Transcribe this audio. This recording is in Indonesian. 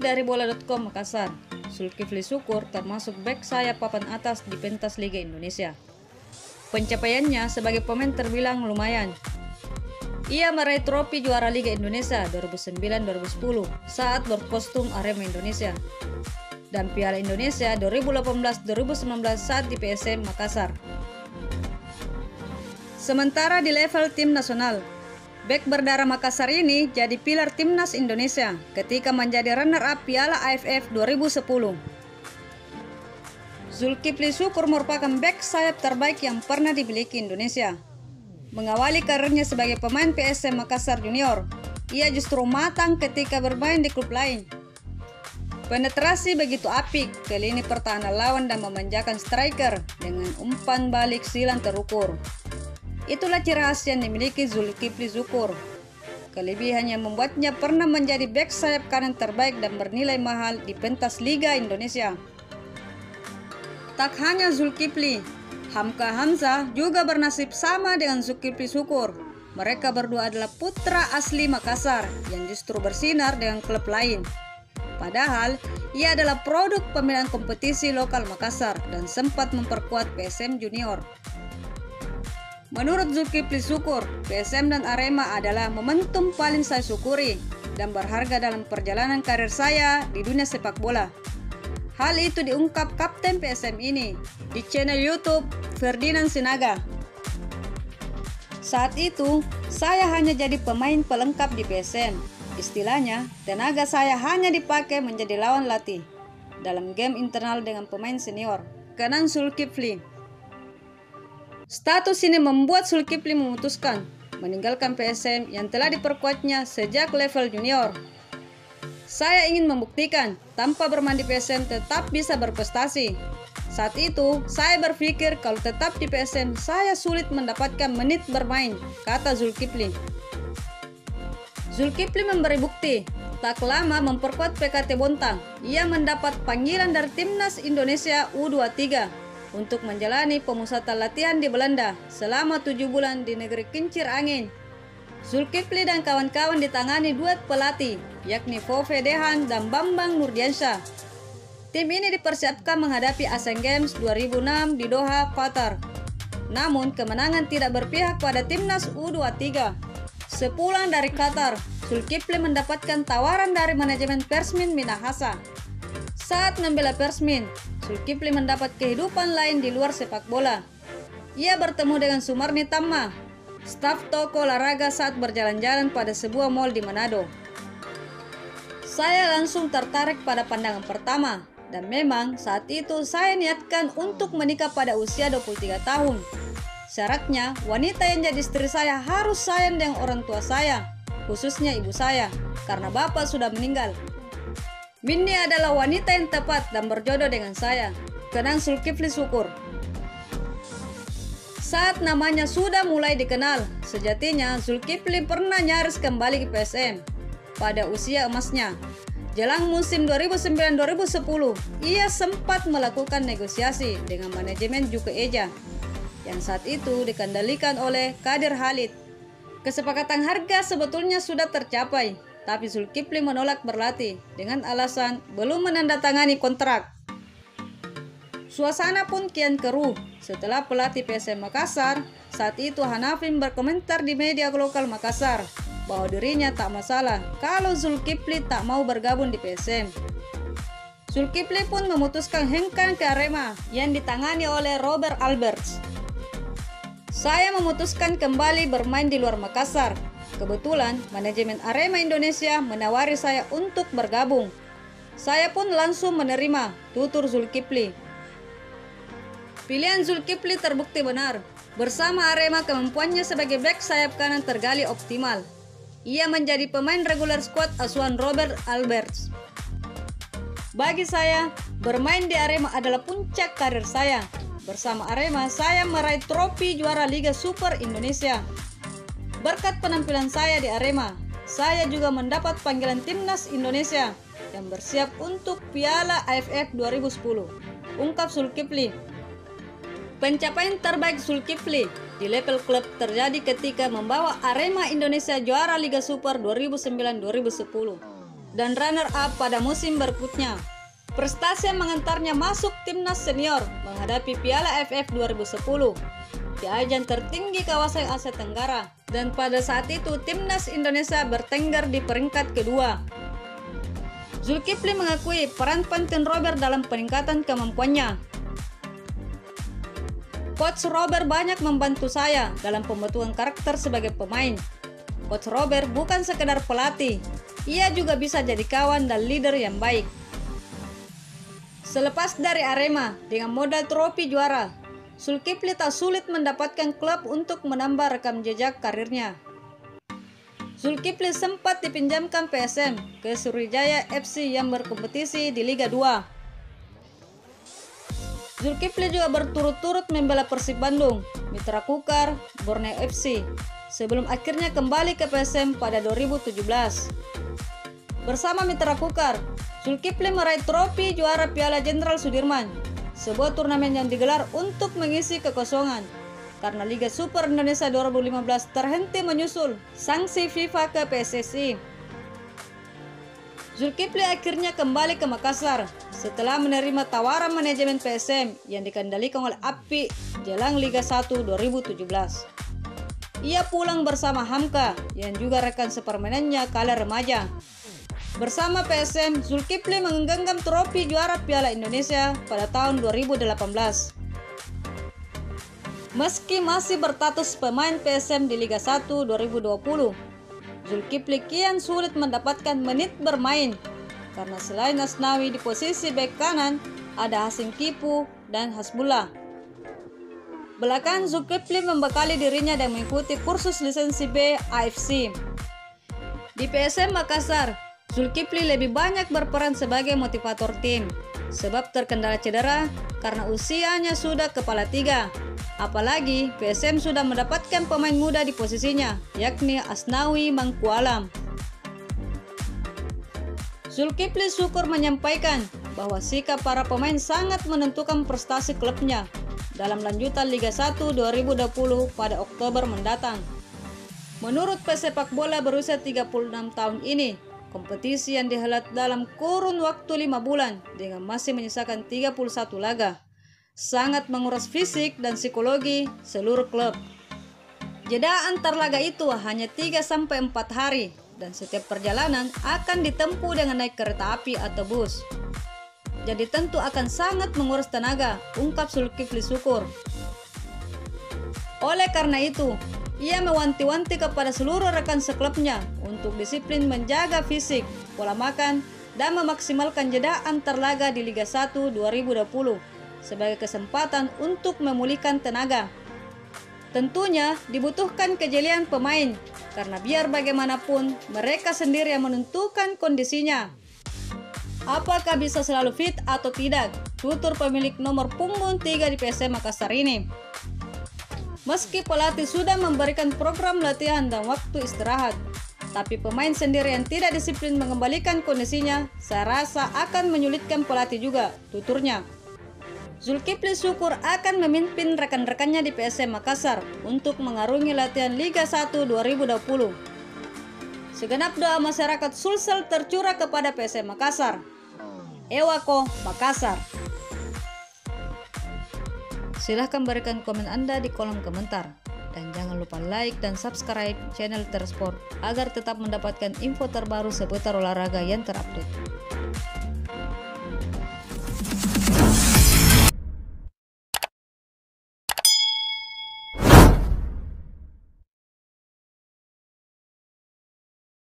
dari bola.com Makassar. Zulkifli Syukur termasuk bek sayap papan atas di pentas Liga Indonesia. Pencapaiannya sebagai pemain terbilang lumayan. Ia meraih trofi juara Liga Indonesia 2009-2010 saat berkostum Arema Indonesia dan Piala Indonesia 2018-2019 saat di PSM Makassar. Sementara di level tim nasional, bek berdarah Makassar ini jadi pilar timnas Indonesia ketika menjadi runner-up Piala AFF 2010. Zulkifli Syukur merupakan bek sayap terbaik yang pernah dimiliki Indonesia. Mengawali karirnya sebagai pemain PSM Makassar Junior, ia justru matang ketika bermain di klub lain. Penetrasi begitu apik ke lini pertahanan lawan dan memanjakan striker dengan umpan balik silang terukur. Itulah ciri khas yang dimiliki Zulkifli Syukur. Kelebihannya membuatnya pernah menjadi bek sayap kanan terbaik dan bernilai mahal di pentas Liga Indonesia. Tak hanya Zulkifli, Hamka Hamzah juga bernasib sama dengan Zulkifli Syukur. Mereka berdua adalah putra asli Makassar yang justru bersinar dengan klub lain. Padahal, ia adalah produk pemilihan kompetisi lokal Makassar dan sempat memperkuat PSM Junior. Menurut Zulkifli Syukur, PSM dan Arema adalah momentum paling saya syukuri dan berharga dalam perjalanan karir saya di dunia sepak bola. Hal itu diungkap kapten PSM ini di channel YouTube Ferdinand Sinaga. Saat itu, saya hanya jadi pemain pelengkap di PSM. Istilahnya, tenaga saya hanya dipakai menjadi lawan latih dalam game internal dengan pemain senior, kanan Zulkifli. Status ini membuat Zulkifli memutuskan meninggalkan PSM yang telah diperkuatnya sejak level junior. Saya ingin membuktikan tanpa bermain di PSM tetap bisa berprestasi. Saat itu, saya berpikir kalau tetap di PSM saya sulit mendapatkan menit bermain, kata Zulkifli. Zulkifli memberi bukti. Tak lama memperkuat PKT Bontang, ia mendapat panggilan dari Timnas Indonesia U23 untuk menjalani pemusatan latihan di Belanda selama 7 bulan di negeri kincir angin. Zulkifli dan kawan-kawan ditangani duet pelatih, yakni Fove Dehan dan Bambang Nurdiansyah. Tim ini dipersiapkan menghadapi Asian Games 2006 di Doha, Qatar. Namun kemenangan tidak berpihak pada Timnas U23. Sepulang dari Qatar, Zulkifli mendapatkan tawaran dari manajemen Persmin Minahasa. Saat membela Persmin, Zulkifli mendapat kehidupan lain di luar sepak bola. Ia bertemu dengan Sumarni Tamma, staf toko olahraga saat berjalan-jalan pada sebuah mal di Manado. Saya langsung tertarik pada pandangan pertama, dan memang saat itu saya niatkan untuk menikah pada usia 23 tahun. Syaratnya, wanita yang jadi istri saya harus sayang dengan orang tua saya, khususnya ibu saya, karena bapak sudah meninggal. Minnie adalah wanita yang tepat dan berjodoh dengan saya, kenang Zulkifli Syukur. Saat namanya sudah mulai dikenal, sejatinya Zulkifli pernah nyaris kembali ke PSM pada usia emasnya. Jelang musim 2009-2010, ia sempat melakukan negosiasi dengan manajemen Juke Eja yang saat itu dikendalikan oleh Kadir Khalid. Kesepakatan harga sebetulnya sudah tercapai, tapi Zulkifli menolak berlatih dengan alasan belum menandatangani kontrak. Suasana pun kian keruh setelah pelatih PSM Makassar saat itu Hanafin berkomentar di media lokal Makassar bahwa dirinya tak masalah kalau Zulkifli tak mau bergabung di PSM. Zulkifli pun memutuskan hengkang ke Arema yang ditangani oleh Robert Alberts. Saya memutuskan kembali bermain di luar Makassar. Kebetulan manajemen Arema Indonesia menawari saya untuk bergabung. Saya pun langsung menerima, tutur Zulkifli. Pilihan Zulkifli terbukti benar. Bersama Arema kemampuannya sebagai bek sayap kanan tergali optimal. Ia menjadi pemain regular squad asuhan Robert Alberts. Bagi saya, bermain di Arema adalah puncak karir saya. Bersama Arema, saya meraih trofi juara Liga Super Indonesia. Berkat penampilan saya di Arema, saya juga mendapat panggilan Timnas Indonesia yang bersiap untuk Piala AFF 2010, ungkap Zulkifli. Pencapaian terbaik Zulkifli di level klub terjadi ketika membawa Arema Indonesia juara Liga Super 2009-2010. dan runner-up pada musim berikutnya. Prestasi yang mengantarnya masuk timnas senior menghadapi Piala AFF 2010 di ajang tertinggi kawasan Asia Tenggara, dan pada saat itu timnas Indonesia bertengger di peringkat kedua. Zulkifli mengakui peran penting Robert dalam peningkatan kemampuannya. Coach Robert banyak membantu saya dalam pembentukan karakter sebagai pemain. Coach Robert bukan sekedar pelatih, ia juga bisa jadi kawan dan leader yang baik. Selepas dari Arema dengan modal trofi juara, Zulkifli tak sulit mendapatkan klub untuk menambah rekam jejak karirnya. Zulkifli sempat dipinjamkan PSM ke Sriwijaya FC yang berkompetisi di Liga 2. Zulkifli juga berturut-turut membela Persib Bandung, Mitra Kukar, Borneo FC, sebelum akhirnya kembali ke PSM pada 2017. Bersama Mitra Kukar, Zulkifli meraih trofi juara Piala Jenderal Sudirman, sebuah turnamen yang digelar untuk mengisi kekosongan karena Liga Super Indonesia 2015 terhenti menyusul sanksi FIFA ke PSSI. Zulkifli akhirnya kembali ke Makassar setelah menerima tawaran manajemen PSM yang dikendalikan oleh API jelang Liga 1 2017. Ia pulang bersama Hamka yang juga rekan sepermainannya kala remaja. Bersama PSM, Zulkifli menggenggam trofi juara Piala Indonesia pada tahun 2018. Meski masih berstatus pemain PSM di Liga 1 2020, Zulkifli kian sulit mendapatkan menit bermain karena selain Asnawi di posisi bek kanan, ada Hasim Kipu dan Hasbullah. Belakangan Zulkifli membekali dirinya dan mengikuti kursus lisensi B AFC. Di PSM Makassar, Zulkifli lebih banyak berperan sebagai motivator tim sebab terkendala cedera karena usianya sudah kepala tiga. Apalagi PSM sudah mendapatkan pemain muda di posisinya, yakni Asnawi Mangkualam. Zulkifli syukur menyampaikan bahwa sikap para pemain sangat menentukan prestasi klubnya dalam lanjutan Liga 1 2020 pada Oktober mendatang. Menurut pesepak bola berusia 36 tahun ini, kompetisi yang dihelat dalam kurun waktu 5 bulan dengan masih menyisakan 31 laga sangat menguras fisik dan psikologi seluruh klub. Jeda antar laga itu hanya 3-4 hari dan setiap perjalanan akan ditempuh dengan naik kereta api atau bus. Jadi tentu akan sangat menguras tenaga, ungkap Zulkifli syukur. Oleh karena itu, ia mewanti-wanti kepada seluruh rekan seklubnya untuk disiplin menjaga fisik, pola makan, dan memaksimalkan jeda antar laga di Liga 1 2020 sebagai kesempatan untuk memulihkan tenaga. Tentunya dibutuhkan kejelian pemain karena biar bagaimanapun mereka sendiri yang menentukan kondisinya. Apakah bisa selalu fit atau tidak? Tutur pemilik nomor punggung 3 di PSM Makassar ini. Meski pelatih sudah memberikan program latihan dan waktu istirahat, tapi pemain sendiri yang tidak disiplin mengembalikan kondisinya, saya rasa akan menyulitkan pelatih juga, tuturnya. Zulkifli syukur akan memimpin rekan-rekannya di PSM Makassar untuk mengarungi latihan Liga 1 2020. Segenap doa masyarakat Sulsel tercurah kepada PSM Makassar. Ewako Makassar. Silahkan berikan komen Anda di kolom komentar. Dan jangan lupa like dan subscribe channel Tersport agar tetap mendapatkan info terbaru seputar olahraga yang terupdate.